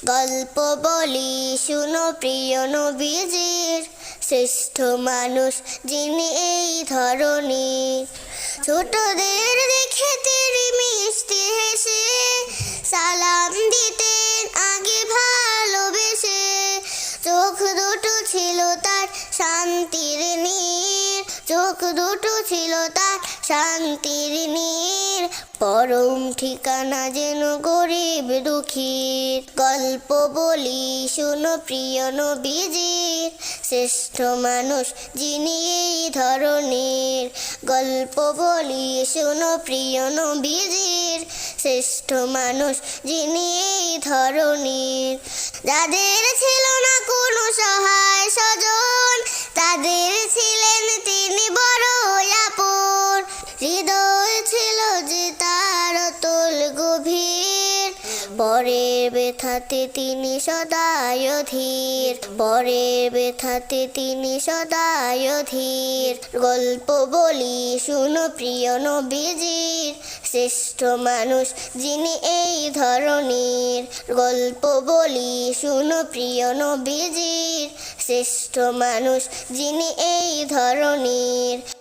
গল্প বলি শুনো প্রিয় নবীজির, শ্রেষ্ঠ মানুষ যিনি এই ধরনীর। ছোটদের দেখে তিনি মিষ্টি হেসে সালাম দিতেন আগে ভালোবেসে। চোখ দুটো ছিল তার শান্তির নীর, চোখ দুটো ছিল তার শান্তির নীর। পরম ঠিকানা যেন গরিব দুঃখীর। গল্প বলি শুনো প্রিয় নবীজির, শ্রেষ্ঠ মানুষ যিনি এই ধরনীর। গল্প বলি শুনো প্রিয় নবীজির, শ্রেষ্ঠ মানুষ যিনি এই ধরনীর। যাদের ছিল না কোনো সহায় স্বজন, তাদের ছিলেন তিনি বড় আপন। হৃদয় ছিল যে তার অতল গভীর, পরের ব্যথাতে তিনি সদাই অধীর, পরের ব্যথাতে তিনি সদাই অধীর। গল্প বলি শুনো প্রিয় নবীজির, শ্রেষ্ঠ মানুষ যিনি এই ধরনীর। গল্প বলি শুনো প্রিয় নবীজির, শ্রেষ্ঠ মানুষ যিনি এই ধরনীর।